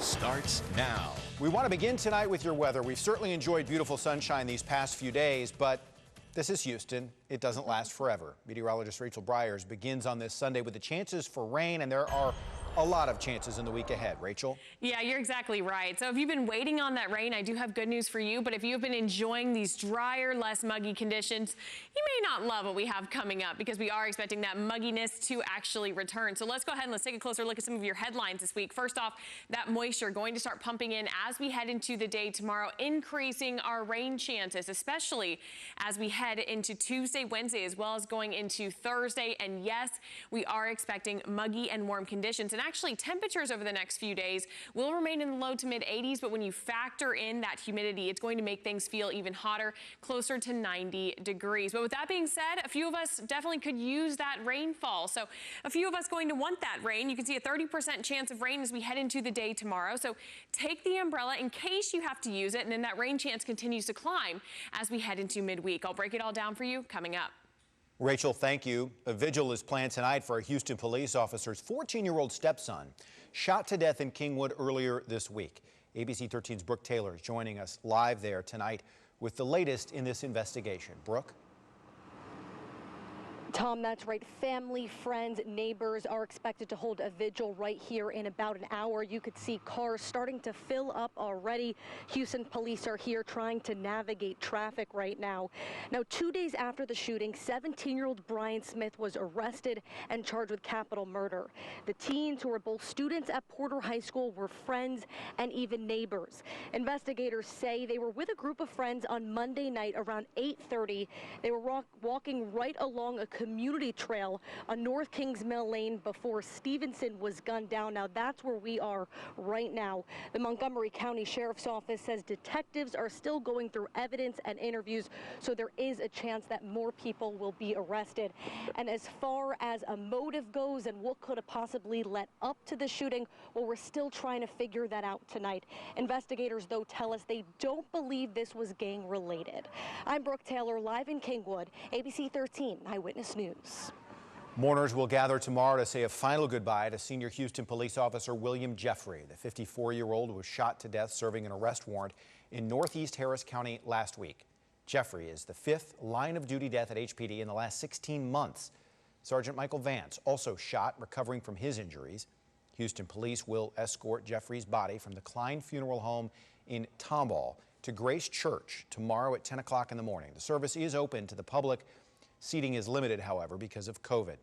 starts now. We want to begin tonight with your weather. We've certainly enjoyed beautiful sunshine these past few days, but this is Houston. It doesn't last forever. Meteorologist Rachel Bryars begins on this Sunday with the chances for rain, and there are a lot of chances in the week ahead. Rachel? Yeah, you're exactly right. So if you've been waiting on that rain, I do have good news for you. But if you've been enjoying these drier, less muggy conditions, you may not love what we have coming up because we are expecting that mugginess to actually return. So let's go ahead and let's take a closer look at some of your headlines this week. First off, that moisture going to start pumping in as we head into the day tomorrow, increasing our rain chances, especially as we head into Tuesday, Wednesday, as well as going into Thursday. And yes, we are expecting muggy and warm conditions. And actually, temperatures over the next few days will remain in the low to mid 80s, but when you factor in that humidity, it's going to make things feel even hotter, closer to 90 degrees. But with that being said, a few of us definitely could use that rainfall. So a few of us going to want that rain. You can see a 30% chance of rain as we head into the day tomorrow. So take the umbrella in case you have to use it, and then that rain chance continues to climb as we head into midweek. I'll break it all down for you coming up. Rachel, thank you. A vigil is planned tonight for a Houston police officer's 14-year-old stepson shot to death in Kingwood earlier this week. ABC 13's Brooke Taylor is joining us live there tonight with the latest in this investigation. Brooke? Tom, that's right. Family, friends, neighbors are expected to hold a vigil right here in about an hour. You could see cars starting to fill up already. Houston police are here trying to navigate traffic right now. Now, 2 days after the shooting, 17-year-old Brian Smith was arrested and charged with capital murder. The teens, who were both students at Porter High School, were friends and even neighbors. Investigators say they were with a group of friends on Monday night around 8:30. They were walking right along a community trail on North Kings Mill Lane before Stevenson was gunned down. Now that's where we are right now. The Montgomery County Sheriff's Office says detectives are still going through evidence and interviews, so there is a chance that more people will be arrested. And as far as a motive goes and what could have possibly led up to the shooting, well, we're still trying to figure that out tonight. Investigators, though, tell us they don't believe this was gang related. I'm Brooke Taylor, live in Kingwood, ABC 13 Eyewitness News. Mourners will gather tomorrow to say a final goodbye to senior Houston police officer William Jeffrey. The 54-year-old was shot to death serving an arrest warrant in Northeast Harris County last week. Jeffrey is the fifth line of duty death at HPD in the last 16 months. Sergeant Michael Vance also shot, recovering from his injuries. Houston police will escort Jeffrey's body from the Klein Funeral Home in Tomball to Grace Church tomorrow at 10 o'clock in the morning. The service is open to the public. Seating is limited, however, because of COVID.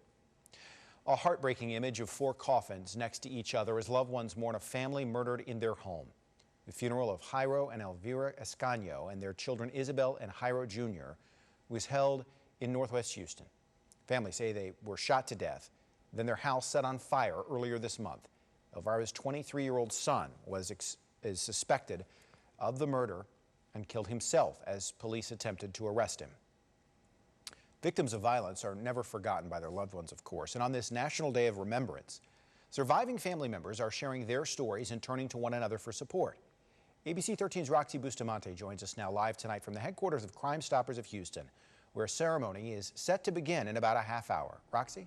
A heartbreaking image of four coffins next to each other as loved ones mourn a family murdered in their home. The funeral of Jairo and Elvira Escaño and their children Isabel and Jairo Jr. was held in Northwest Houston. Families say they were shot to death, then their house set on fire earlier this month. Elvira's 23-year-old son is suspected of the murder and killed himself as police attempted to arrest him. Victims of violence are never forgotten by their loved ones, of course, and on this National Day of Remembrance, surviving family members are sharing their stories and turning to one another for support. ABC 13's Roxy Bustamante joins us now live tonight from the headquarters of Crime Stoppers of Houston, where a ceremony is set to begin in about a half hour. Roxy?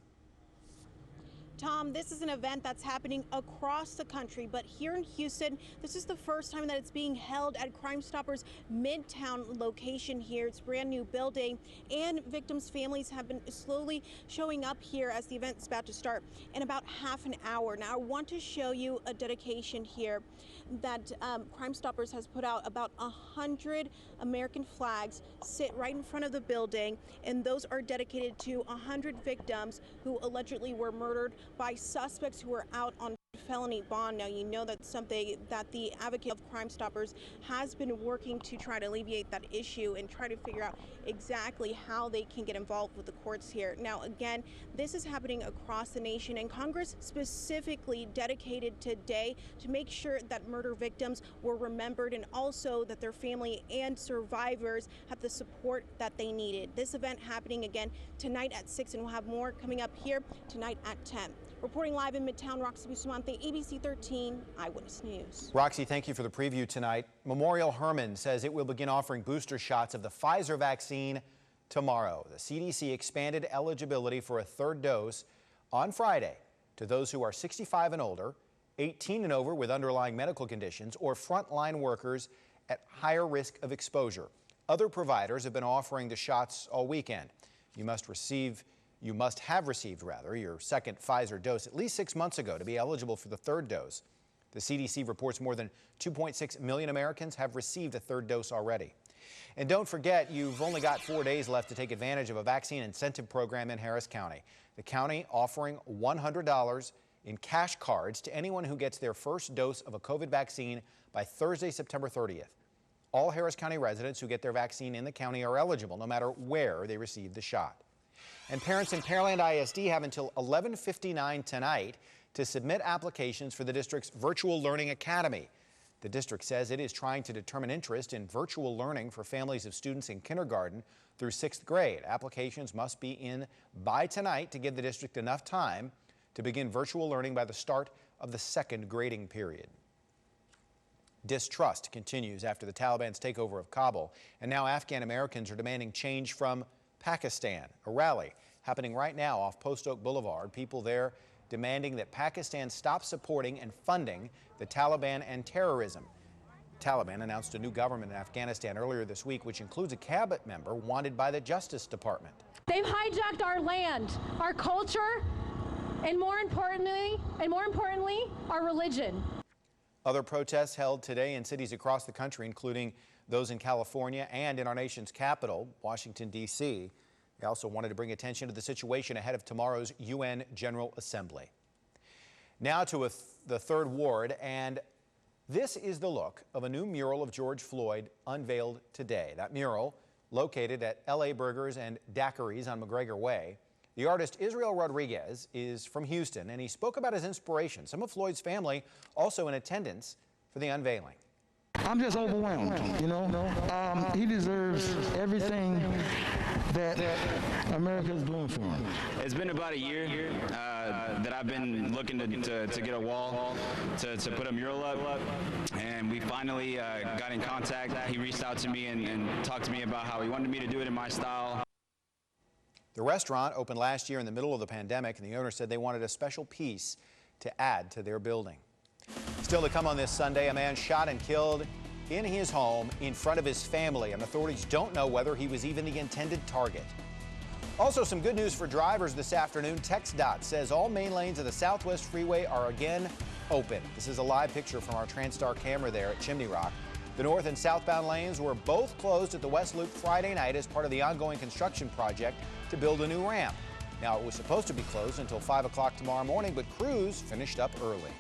Tom, this is an event that's happening across the country, but here in Houston, this is the first time that it's being held at Crime Stoppers' Midtown location here. It's a brand new building, and victims' families have been slowly showing up here as the event is about to start in about half an hour. Now, I want to show you a dedication here that Crime Stoppers has put out. About 100 American flags sit right in front of the building, and those are dedicated to 100 victims who allegedly were murdered by suspects who were out on felony bond. Now, you know that's something that the advocate of Crime Stoppers has been working to try to alleviate that issue and try to figure out exactly how they can get involved with the courts here. Now, again, this is happening across the nation, and Congress specifically dedicated today to make sure that murder victims were remembered and also that their family and survivors had the support that they needed. This event happening again tonight at 6, and we'll have more coming up here tonight at 10. Reporting live in Midtown, Roxy Bustamante, ABC 13 Eyewitness News. Roxy, thank you for the preview tonight. Memorial Hermann says it will begin offering booster shots of the Pfizer vaccine tomorrow. The CDC expanded eligibility for a third dose on Friday to those who are 65 and older, 18 and over with underlying medical conditions, or frontline workers at higher risk of exposure. Other providers have been offering the shots all weekend. You must have received your second Pfizer dose at least 6 months ago to be eligible for the third dose. The CDC reports more than 2.6 million Americans have received a third dose already. And don't forget, you've only got 4 days left to take advantage of a vaccine incentive program in Harris County. The county offering $100 in cash cards to anyone who gets their first dose of a COVID vaccine by Thursday, September 30th. All Harris County residents who get their vaccine in the county are eligible, no matter where they receive the shot. And parents in Pearland ISD have until 11:59 tonight to submit applications for the district's Virtual Learning Academy. The district says it is trying to determine interest in virtual learning for families of students in kindergarten through 6th grade. Applications must be in by tonight to give the district enough time to begin virtual learning by the start of the second grading period. Distrust continues after the Taliban's takeover of Kabul, and now Afghan Americans are demanding change from Pakistan. A rally happening right now off Post Oak Boulevard. People there demanding that Pakistan stop supporting and funding the Taliban and terrorism. Taliban announced a new government in Afghanistan earlier this week, which includes a cabinet member wanted by the Justice Department. They've hijacked our land, our culture, and more importantly, our religion. Other protests held today in cities across the country, including those in California and in our nation's capital, Washington, D.C. They also wanted to bring attention to the situation ahead of tomorrow's UN General Assembly. Now to the Third Ward, and this is the look of a new mural of George Floyd unveiled today. That mural, located at L.A. Burgers and Daiquiris on McGregor Way. The artist Israel Rodriguez is from Houston, and he spoke about his inspiration. Some of Floyd's family also in attendance for the unveiling. I'm just overwhelmed, you know. He deserves everything that America is doing for him. It's been about a year that I've been looking to get a wall, to put a mural up, and we finally got in contact. He reached out to me and talked to me about how he wanted me to do it in my style. The restaurant opened last year in the middle of the pandemic, and the owner said they wanted a special piece to add to their building. Still to come on this Sunday, a man shot and killed in his home in front of his family, and authorities don't know whether he was even the intended target. Also, some good news for drivers this afternoon. TxDOT says all main lanes of the Southwest Freeway are again open. This is a live picture from our TransStar camera there at Chimney Rock. The north and southbound lanes were both closed at the West Loop Friday night as part of the ongoing construction project to build a new ramp. Now, it was supposed to be closed until 5 o'clock tomorrow morning, but crews finished up early.